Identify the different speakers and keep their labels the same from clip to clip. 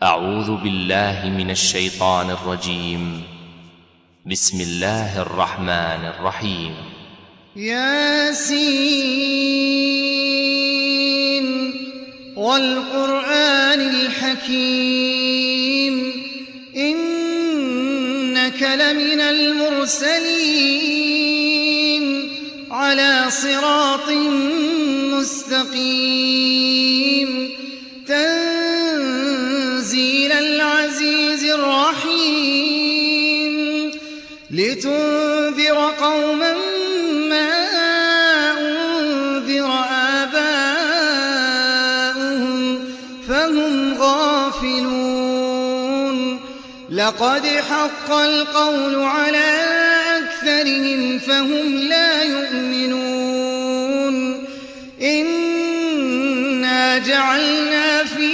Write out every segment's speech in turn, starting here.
Speaker 1: أعوذ بالله من الشيطان الرجيم. بسم الله الرحمن الرحيم.
Speaker 2: ياسين والقرآن الحكيم إنك لمن المرسلين على صراط مستقيم تنزيل العزيز الرحيم لتنذر قوما ما أنذر آباؤهم فهم غافلون لقد حق القول على أكثرهم فهم لا يؤمنون إنا جعلنا في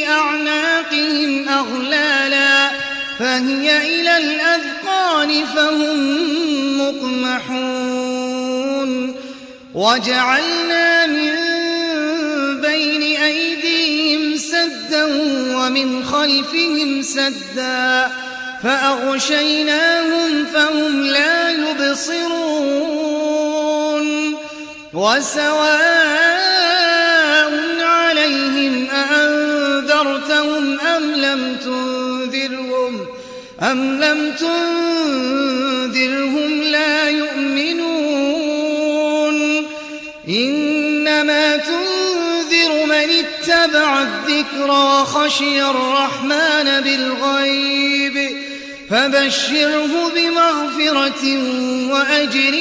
Speaker 2: أعناقهم أغلالا فهي إلى الأذقان فهم مقمحون وجعلنا من بين أيديهم سدا ومن خلفهم سدا فأغشيناهم فهم لا يبصرون وسواء عليهم أأنذرتهم أم لم تنذرهم لا يؤمنون إنما تنذر من اتبع الذكر وخشي الرحمن بالغيب فبشره بمغفرة وأجر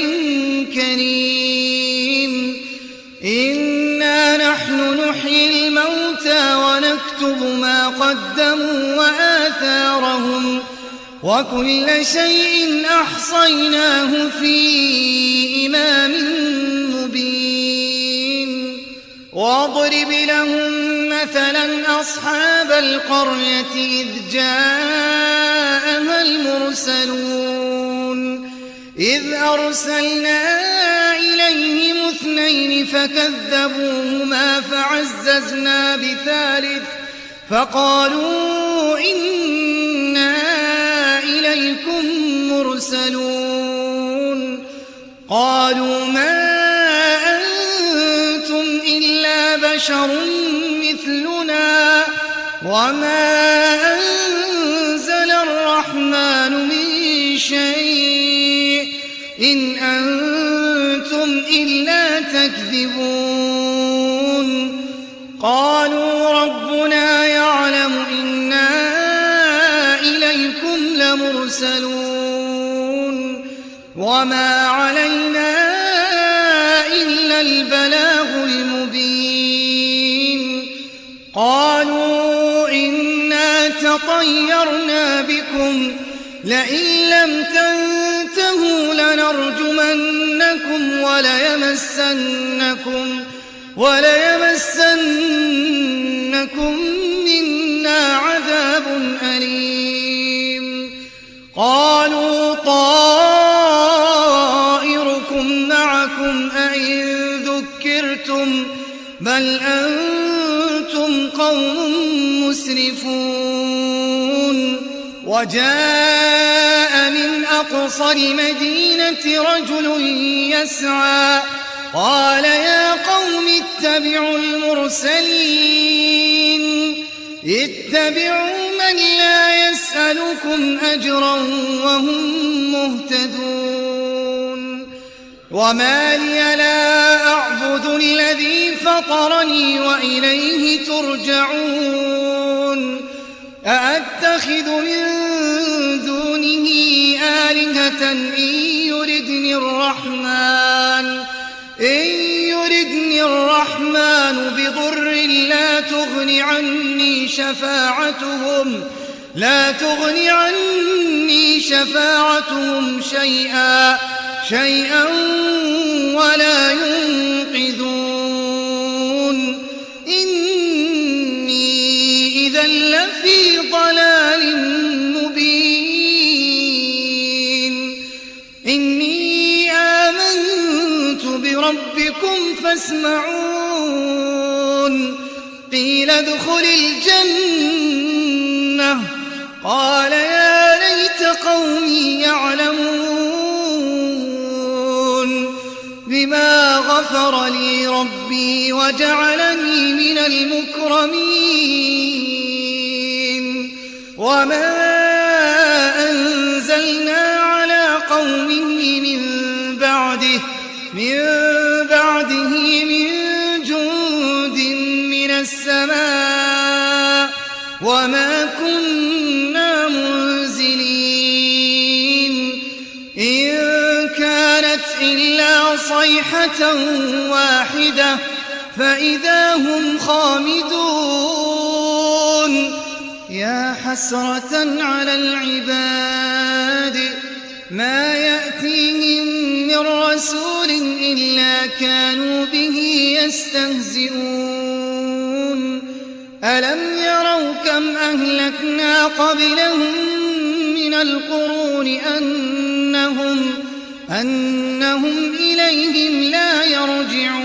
Speaker 2: كريم إنا نحن نحيي الموتى ونكتب ما قدموا وآثارهم وكل شيء أحصيناه في إمام مبين واضرب لهم مثلا أصحاب القرية إذ جاءها المرسلون إذ أرسلنا إليهم 2 فكذبوهما فعززنا بثالث فقالوا إنا إليكم مرسلون قالوا ما أنتم إلا بشر مثلنا وما أنزل الرحمن من شيء إن أنتم إلا تكذبون قالوا ربنا يعلم إنا إليكم لمرسلون وما علينا إلا البلاغ المبين قالوا إنا تطيرنا بكم لئن لم تنتهوا لنرجمنكم وليمسنكم منا عذاب أليم قالوا طائركم معكم أئن ذكرتم بل أنتم قوم مسرفون وجاء من أقصى المدينة رجل يسعى قال يا قوم اتبعوا المرسلين اتبعوا من لا يسألكم أجرا وهم مهتدون وما لي لا أعبد الذي فطرني وإليه ترجعون أأتخذ من دونه آلهة إن يردني الرحمن بضر لا تغن عني شفاعتهم شيئا ولا ينقذون إني إذا لفي ضلال مبين إني آمنت بربكم فاسمعون قيل ادخل الجنة لقوم يعلمون بما غفر لي ربي وجعلني من المكرمين وما أنزلنا على قومه من بعده من جند من السماء وما كنا منزلين إن كانت إلا صيحة واحدة فإذا هم خامدون يا حسرة على العباد ما يأتيهم من رسول إلا كانوا به يستهزئون ألم يروا كم أهلكنا قبلهم من القرون أنهم إليهم لا يرجعون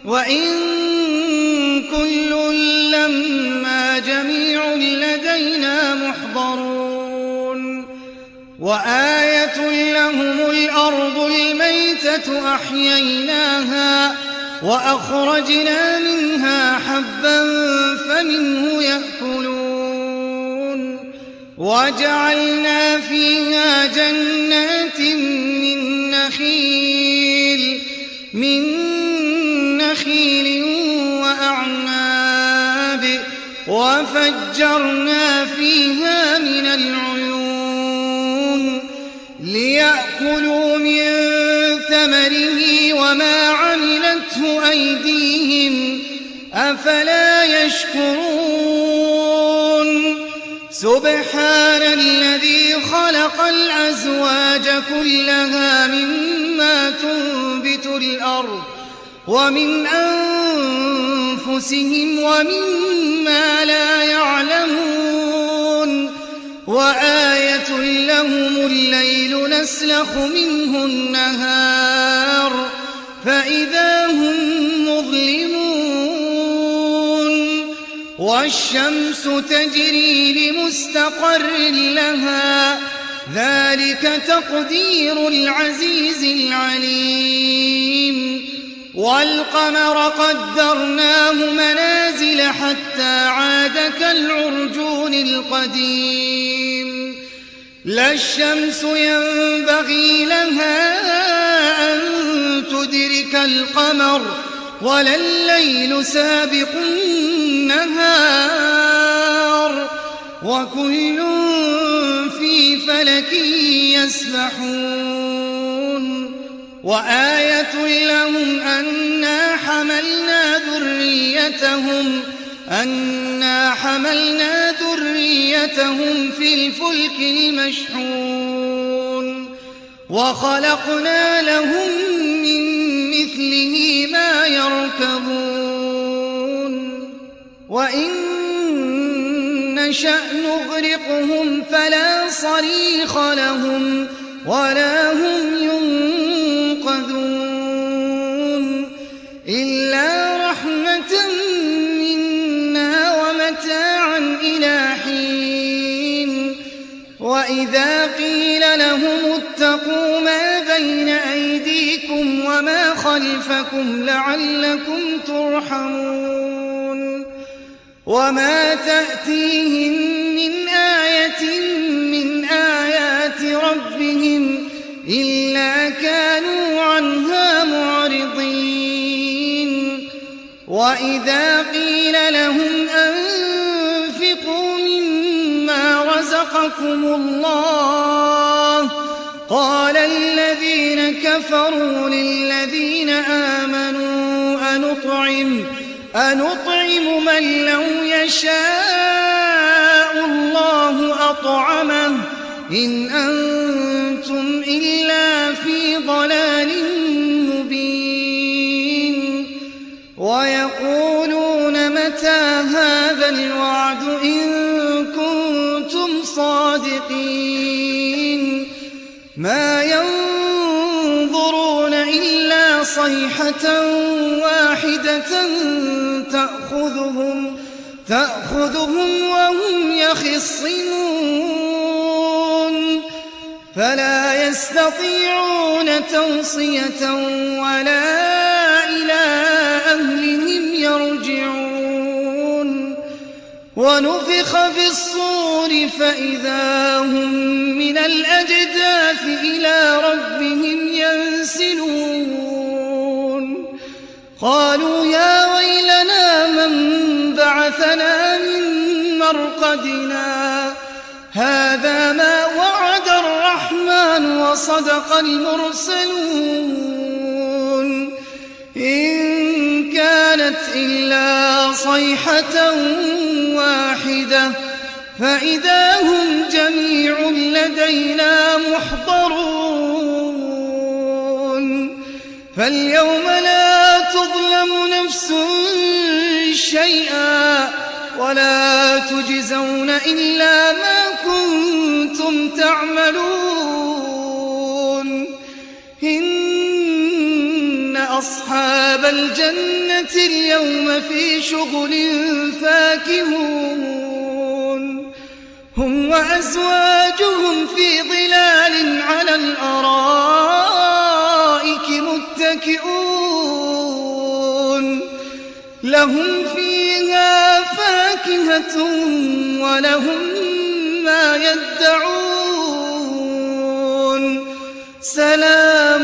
Speaker 2: وإن كل لما جميع لدينا محضرون وآية لهم الأرض الميتة أحييناها وأخرجنا منها حبا فمنه يأكلون وجعلنا فيها جنات من نخيل وأعناب وفجرنا فيها من العيون ليأكلوا من ثمره وما عملته أيديهم أفلا يشكرون سبحان الذي خلق الأزواج كلها مما تنبت الأرض ومن أنفسهم ومما لا يعلمون وآية لهم الليل نسلخ منه النهار فإذا هم مظلمون والشمس تجري لمستقر لها ذلك تقدير العزيز العليم والقمر قدرناه منازل حتى عاد كالعرجون القديم لا الشمس ينبغي لها أن تدرك القمر ولا الليل سابق النهار وكل في فلك يسبحون وآية لهم أنا حملنا ذريتهم في الفلك المشحون وخلقنا لهم من مثله ما يركبون وإن نشأ نغرقهم فلا صريخ لهم ولا هم ينقذون إلا رحمة منا ومتاعا إلى حين وإذا قيل لهم اتقوا ما بين أيديكم وما خلفكم لعلكم ترحمون وما تأتيهم من آية من آيات ربهم إلا كانوا عنها معرضين وإذا قيل لهم أنفقوا مما رزقكم الله قال الذين كفروا للذين آمنوا أنطعم من لو يشاء الله أطعمه إن أنتم إلا في ضلال مبين ويقولون متى هذا الوعد إن كنتم صادقين ما ينظرون إلا صيحة واحدة تأخذهم وهم يخصمون فلا يستطيعون توصية ولا إلى أهلهم يرجعون ونفخ في الصور فإذا هم من الأجداث إلى ربهم ينسلون قالوا يا ويلنا من بعثنا من مرقدنا هذا ما وعد الرحمن وصدق المرسلون إن كانت إلا صيحة واحدة فإذا هم جميع لدينا محضرون فاليوم لا تظلم نفس شيئا ولا تجزون إلا ما كنتم تعملون إن أصحاب الجنة اليوم في شغل فاكهون هم وأزواجهم في ظلال على الأرائك متكئون لهم فيها فاكهة ولهم ما يدعون سلام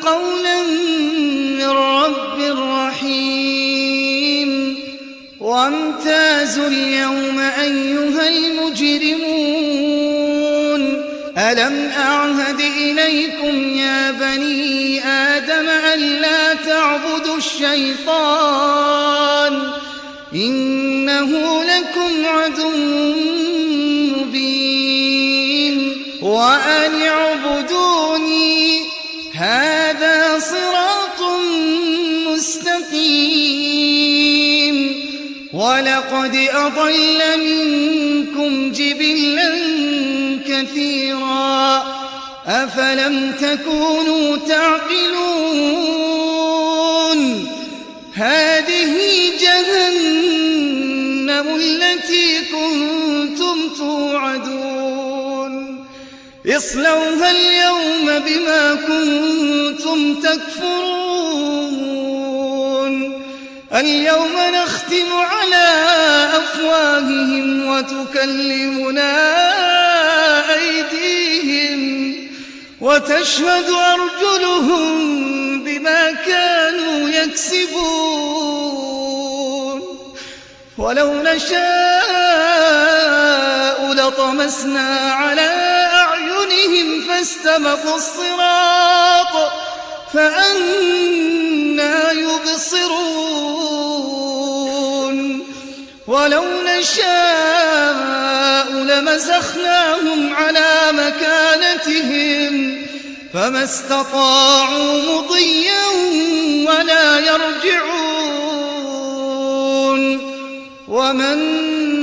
Speaker 2: قولا من رب رحيم وامتازوا اليوم أيها المجرمون ألم أعهد إليكم يا بني آدم ألا تعبدوا الشيطان إنه لكم عدو مبين وأن اعبدوني هذا صراط مستقيم ولقد أضل منكم جبلا كثيرا أفلم تكونوا تعقلون هذه جهنم التي كنتم توعدون اصلوها اليوم بما كنتم تكفرون اليوم نختم على أفواههم وتكلمنا أيديهم وتشهد أرجلهم بما كانوا يكسبون ولو نشاء لطمسنا على أعينهم فاستبقوا الصراط فأنى يبصرون ولو نشاء لمسخناهم على مكانتهم فما استطاعوا مضيا ولا يرجعون ومن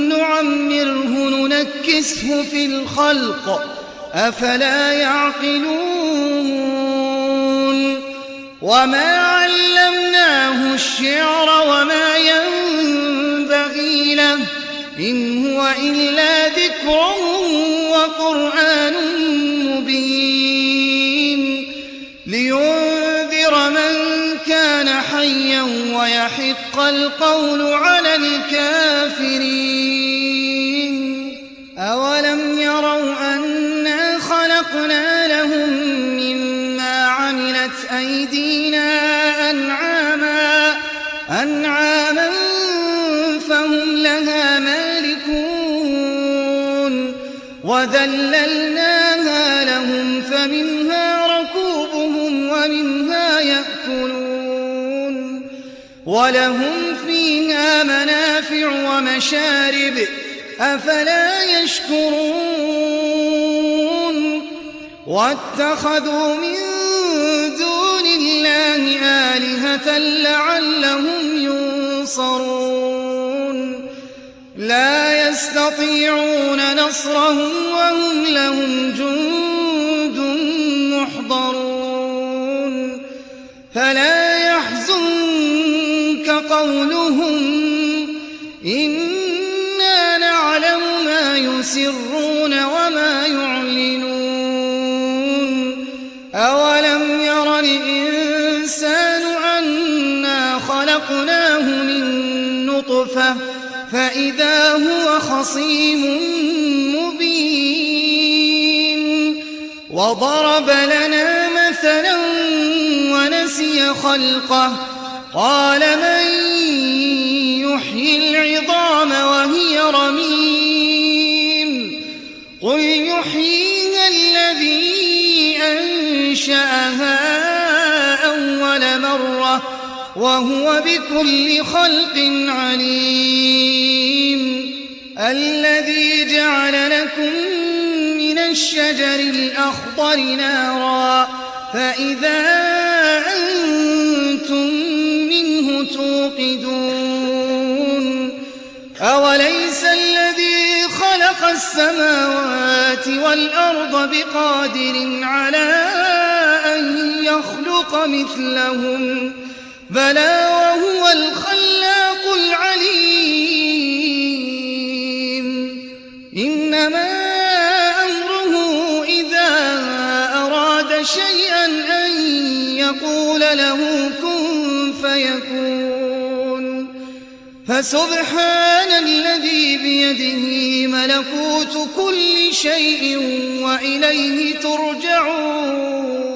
Speaker 2: نعمره ننكسه في الخلق أفلا يعقلون وما علمناه الشعر وما ينبغي له إن هو إلا ذكر وقرآن مبين لينذر من كان حيا ويحق القول على الكافرين أولم يروا أنا خلقنا لهم مما عملت أيدينا أنعاما فهم لها مالكون وذللناها لهم فمنها ركوبهم ومنها يأكلون ولهم فيها منافع ومشارب أفلا يشكرون واتخذوا من دون الله آلهة لعلهم ينصرون لا يستطيعون نصرهم وهم لهم جند محضرون فلا يحزنك قولهم إنا نعلم ما يسرون وما يعلنون أولم ير الإنسان أنا خلقناه من نطفة فإذا هو خصيم مبين وضرب لنا مثلا ونسي خلقه قال من يحيي العظام وهي رميم قل يحييها الذي أنشأها أول مرة وهو بكل خلق عليم الذي جعل لكم من الشجر الأخضر نارا فإذا أنتم منه توقدون أوليس الذي خلق السماوات والأرض بقادر على أن يخلق مثلهم بلى وهو الخلاق العليم إنما أمره إذا أراد شيئا أن يقول له كن فيكون فسبحان الذي بيده ملكوت كل شيء وإليه ترجعون